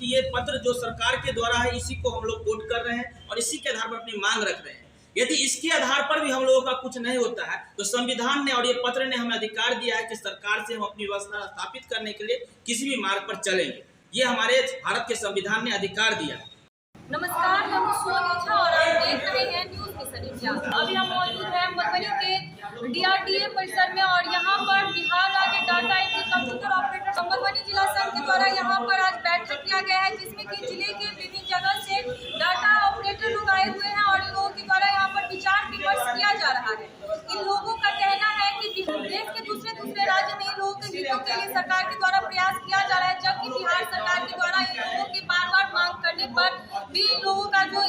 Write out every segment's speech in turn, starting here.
कि ये पत्र जो सरकार के द्वारा है इसी को हम लोग कोट कर रहे हैं और इसी के आधार पर अपनी मांग रख रहे हैं। यदि इसके आधार पर भी हम लोगों का कुछ नहीं होता है तो संविधान ने और ये पत्र ने हमें अधिकार दिया है कि सरकार से हम अपनी व्यवस्था स्थापित करने के लिए किसी भी मार्ग पर चलेंगे। ये हमारे भारत के संविधान ने अधिकार दिया है। नमस्कार, हम सोनी झा और आप देख रहे हैं न्यूज़ मिशन इंडिया। अभी हम मौजूद हैं मधुबनी के DRDA परिसर में और यहाँ पर बिहार राज्य data entry computer operator Madhubani जिला संघ के द्वारा यहाँ पर आज बैठक किया गया है, जिसमें कि जिले के विभिन्न जगह से डाटा ऑपरेटर लोग आए हुए हैं और इन लोगों के द्वारा यहाँ पर विचार विमर्श किया जा रहा है। इन लोगों का कहना है कि देश के दूसरे राज्य में इन लोगों के हितों के लिए सरकार के द्वारा प्रयास किया जा रहा है, जबकि बिहार सरकार के द्वारा इन लोगों की बार मांग करने पर भी इन लोगों का जो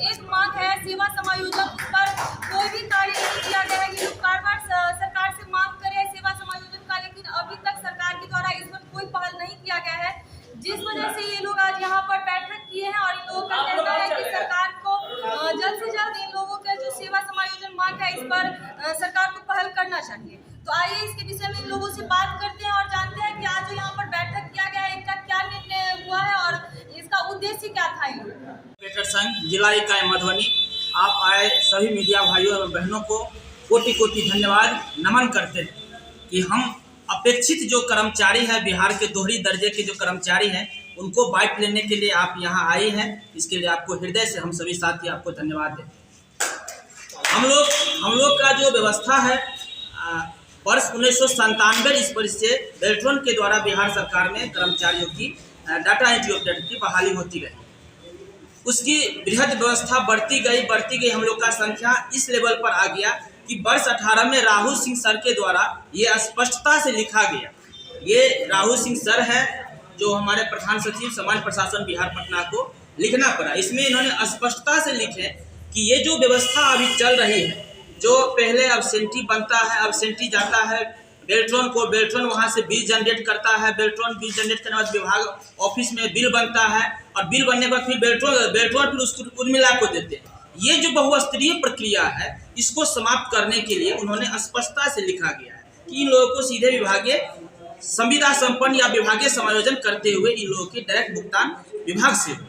एक मांग है सेवा समायोजन, उस पर कोई भी कार्य नहीं किया गया है। ये लोग बार सरकार से मांग करे सेवा समायोजन का, लेकिन अभी तक सरकार के द्वारा इस पर कोई पहल नहीं किया गया है, जिस वजह से ये लोग आज यहाँ पर बैठक किए हैं और इन लोगों का कहना है कि सरकार को जल्द से जल्द इन लोगों का जो सेवा समायोजन मांग है इस पर सरकार को पहल करना चाहिए। तो आइए इसके विषय में इन लोगों से बात करते हैं और जानते हैं कि आज जो यहाँ पर बैठक किया गया है इनका क्या निर्णय हुआ है और इसका उद्देश्य क्या था। ऑपरेटर संघ जिला इकाई मधुबनी, आप आए सभी मीडिया भाइयों एवं बहनों को कोटि कोटि धन्यवाद नमन करते हैं कि हम अपेक्षित जो कर्मचारी है बिहार के दोहरी दर्जे के जो कर्मचारी हैं उनको बाइट लेने के लिए आप यहाँ आए हैं। इसके लिए आपको हृदय से हम सभी साथी आपको धन्यवाद दें। हम लोग का जो व्यवस्था है वर्ष 1997 ईस्वी से बेल्ट्रॉन के द्वारा बिहार सरकार में कर्मचारियों की डाटा एंट्री ऑपरेटर की बहाली होती रही। उसकी बृहद व्यवस्था बढ़ती गई हम लोग का संख्या इस लेवल पर आ गया कि वर्ष 18 में राहुल सिंह सर के द्वारा ये स्पष्टता से लिखा गया। ये राहुल सिंह सर है जो हमारे प्रधान सचिव सामान्य प्रशासन बिहार पटना को लिखना पड़ा। इसमें इन्होंने स्पष्टता से लिखे कि ये जो व्यवस्था अभी चल रही है, जो पहले एब्सेंटी बनता है, एब्सेंटी जाता है बेल्ट्रॉन को, बेल्ट्रॉन वहाँ से बिल जनरेट करता है, बेल्ट्रॉन बिल जनरेट करने के बाद विभाग ऑफिस में बिल बनता है और बिल बनने के बाद फिर बेल्ट्रॉन फिर उसको उर्मिला को देते हैं। ये जो बहुस्तरीय प्रक्रिया है इसको समाप्त करने के लिए उन्होंने स्पष्टता से लिखा गया है कि इन लोगों को सीधे विभागीय संविदा संपन्न या विभागीय समायोजन करते हुए इन लोगों की डायरेक्ट भुगतान विभाग से हो।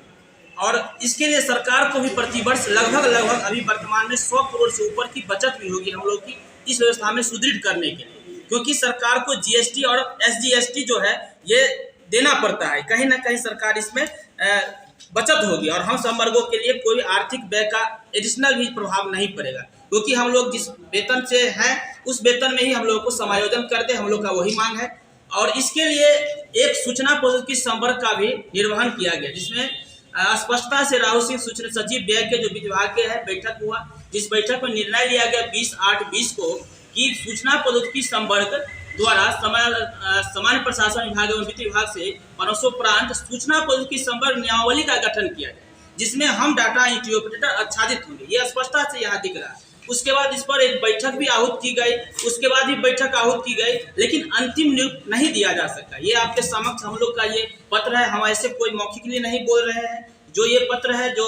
और इसके लिए सरकार को भी प्रतिवर्ष लगभग अभी वर्तमान में 100 करोड़ से ऊपर की बचत भी होगी हम लोग की इस व्यवस्था में सुदृढ़ करने के लिए, क्योंकि सरकार को GST और SGST जो है ये देना पड़ता है। कहीं ना कहीं सरकार इसमें बचत होगी और हम सब वर्गों के लिए कोई आर्थिक व्यय का एडिशनल भी प्रभाव नहीं पड़ेगा, क्योंकि हम लोग जिस वेतन से हैं उस वेतन में ही हम लोगों को समायोजन करते, हम लोग का वही मांग है। और इसके लिए एक सूचना प्रौद्योगिकी संवर्ग का भी निर्वहन किया गया, जिसमें स्पष्टता से राहुल सिंह सूचना सचिव व्यय के जो विभाग के है बैठक हुआ, जिस बैठक में निर्णय लिया गया 20/8/20 को कि सूचना प्रौद्योगिकी संवर्ग द्वारा सामान्य प्रशासन विभाग एवं वित्त विभाग से परांत सूचना प्रौद्योगिकी संवर्ग नियमावली का गठन किया जाए, जिसमें हम डाटा एंट्री ऑपरेटर आच्छादित होंगे। ये स्पष्टता से यहाँ दिख रहा है। उसके बाद इस पर एक बैठक भी आहूत की गई, उसके बाद भी बैठक आहूत की गई, लेकिन अंतिम नियुक्त नहीं दिया जा सका। ये आपके समक्ष हम लोग का ये पत्र है, हम ऐसे कोई मौखिक लिए नहीं बोल रहे हैं। जो ये पत्र है जो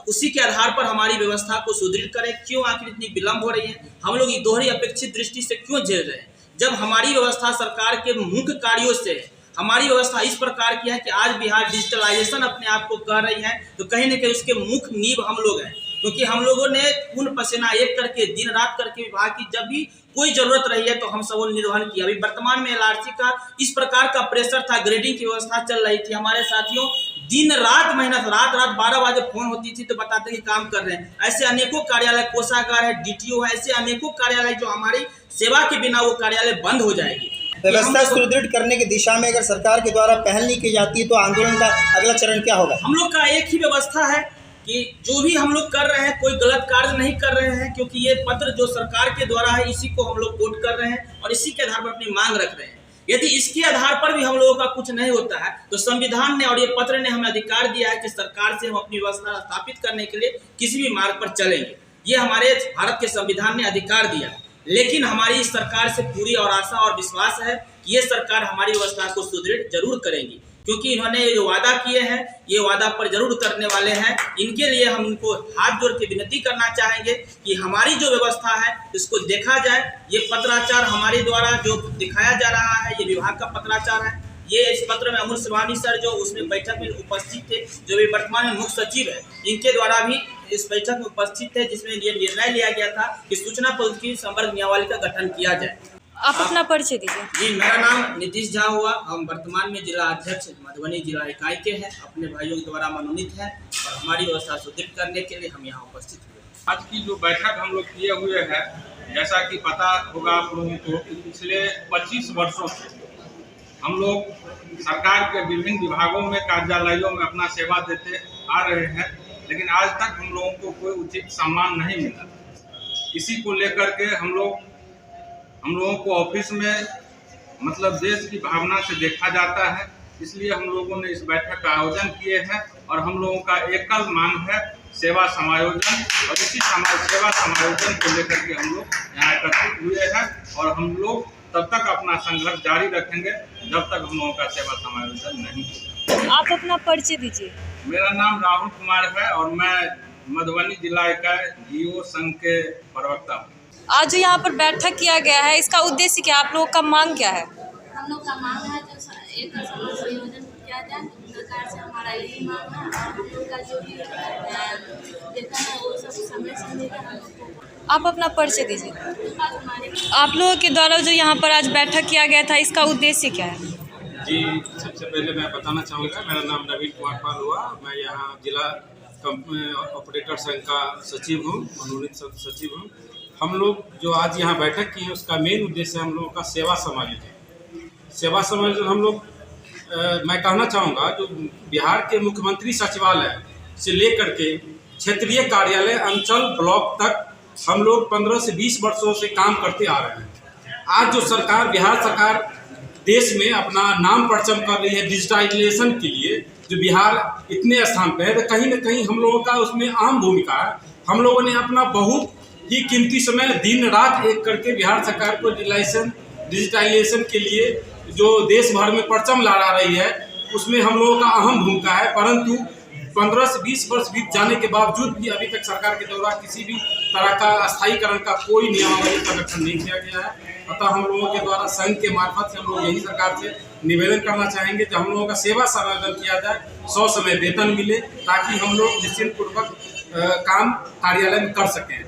उसी के आधार पर हमारी व्यवस्था को सुदृढ़ करें। क्यों आखिर इतनी विलम्ब हो रही है, हम लोग दोहरी अपेक्षित दृष्टि से क्यों झेल रहे हैं, जब हमारी व्यवस्था सरकार के मुख्य कार्यों से है। हमारी व्यवस्था इस प्रकार की है कि आज बिहार डिजिटलाइजेशन अपने आप को कह रही है, तो कहीं न कहीं उसके मुख्य नींव हम लोग हैं, क्योंकि हम लोगों ने खून पसीना एक करके दिन रात करके विभाग की जब भी कोई जरूरत रही है तो हम सब निर्वहन किया। अभी वर्तमान में LRC का इस प्रकार का प्रेशर था, ग्रेडिंग की व्यवस्था चल रही थी, हमारे साथियों दिन रात मेहनत, रात 12 बजे फोन होती थी तो बताते कि काम कर रहे हैं। ऐसे अनेकों कार्यालय, कोषागार है, DTO है, ऐसे अनेकों कार्यालय जो हमारी सेवा के बिना वो कार्यालय बंद हो जाएगी। व्यवस्था सुदृढ़ करने की दिशा में अगर सरकार के द्वारा पहल नहीं की जाती है तो आंदोलन का अगला चरण क्या होगा? हम लोग का एक ही व्यवस्था है कि जो भी हम लोग कर रहे हैं कोई गलत कार्य नहीं कर रहे हैं, क्योंकि ये पत्र जो सरकार के द्वारा है इसी को हम लोग कोट कर रहे हैं और इसी के आधार पर अपनी मांग रख रहे हैं। यदि इसके आधार पर भी हम लोगों का कुछ नहीं होता है तो संविधान ने और ये पत्र ने हमें अधिकार दिया है कि सरकार से हम अपनी व्यवस्था स्थापित करने के लिए किसी भी मार्ग पर चलेंगे। ये हमारे भारत के संविधान ने अधिकार दिया, लेकिन हमारी इस सरकार से पूरी और आशा और विश्वास है कि ये सरकार हमारी व्यवस्था को सुदृढ़ जरूर करेंगी, क्योंकि इन्होंने जो वादा किए हैं ये वादा पर जरूर उतरने वाले हैं। इनके लिए हम इनको हाथ जोड़ के विनती करना चाहेंगे कि हमारी जो व्यवस्था है इसको देखा जाए। ये पत्राचार हमारे द्वारा जो दिखाया जा रहा है ये विभाग का पत्राचार है, ये इस पत्र में अमूल श्रीवाणी सर जो उसमें बैठक में उपस्थित थे, जो भी वर्तमान में मुख्य सचिव है, इनके द्वारा भी इस बैठक में उपस्थित थे, जिसमें ये निर्णय लिया गया था कि सूचना प्रौद्योगिकी संवर्ग नियमावली का गठन किया जाए। आप अपना परिचय दीजिए। जी, मेरा नाम नीतीश झा हुआ। हम वर्तमान में जिला अध्यक्ष मधुबनी जिला इकाई के हैं, अपने भाइयों के द्वारा मनोनीत हैं और हमारी व्यवस्था सुदृढ़ करने के लिए हम यहाँ उपस्थित हुए। आज की जो बैठक हम लोग किए हुए हैं, जैसा कि पता होगा आप लोगों को, पिछले 25 वर्षों से हम लोग सरकार के विभिन्न विभागों में, कार्यालयों में अपना सेवा देते आ रहे हैं, लेकिन आज तक हम लोगों को कोई उचित सम्मान नहीं मिला। इसी को लेकर के हम लोगों को ऑफिस में मतलब देश की भावना से देखा जाता है, इसलिए हम लोगों ने इस बैठक का आयोजन किए हैं और हम लोगों का एकल मांग है सेवा समायोजन, और इसी सेवा समायोजन को लेकर के हम लोग यहाँ एकत्रित हुए हैं और हम लोग तब तक अपना संघर्ष जारी रखेंगे जब तक हम लोगों का सेवा समायोजन नहीं होगा। आप अपना परिचय दीजिए। मेरा नाम राहुल कुमार है और मैं मधुबनी जिला इकाई जीओ संघ के प्रवक्ता हूँ। आज जो यहाँ पर बैठक किया गया है, इसका उद्देश्य क्या, आप लोगों का मांग क्या है? हम लोग का मांग है जो एक संयोजन किया जाए, सरकार से हमारा यही मांग है। और हम लोग का जो भी वेतन है वो सब समय से मिले हम लोग को। आप अपना परिचय दीजिए। आप लोगों के द्वारा जो यहाँ पर आज बैठक किया गया था, इसका उद्देश्य क्या है? जी, सबसे पहले मैं बताना चाहूँगा, मेरा नाम नवीन कुमार पाल हुआ। मैं यहाँ जिला ऑपरेटर संघ का सचिव हूँ, मनोनीत सचिव हूँ। हम लोग जो आज यहाँ बैठक की है, उसका मेन उद्देश्य हम लोगों का सेवा समायोजन हम लोग मैं कहना चाहूँगा, जो बिहार के मुख्यमंत्री सचिवालय से लेकर के क्षेत्रीय कार्यालय, अंचल, ब्लॉक तक हम लोग 15 से 20 वर्षों से काम करते आ रहे हैं। आज जो सरकार, बिहार सरकार देश में अपना नाम परचम कर रही है डिजिटलाइजेशन के लिए, जो बिहार इतने स्थान पे है, तो कहीं ना कहीं हम लोगों का उसमें अहम भूमिका है। हम लोगों ने अपना बहुत ही कीमती समय दिन रात एक करके बिहार सरकार को डिजिटलाइजेशन के लिए जो देश भर में परचम लहरा रही है, उसमें हम लोगों का अहम भूमिका है। परंतु 15 से 20 वर्ष बीत जाने के बावजूद भी अभी तक सरकार के द्वारा किसी भी तरह का स्थायीकरण का कोई नियमावली का गठन नहीं किया गया है। अतः हम लोगों के द्वारा संघ के मार्फत से हम लोग यही सरकार से निवेदन करना चाहेंगे कि हम लोगों का सेवा समायोजन किया जाए, 100 समय वेतन मिले, ताकि हम लोग निश्चिंत पूर्वक काम कार्यालय में कर सकें।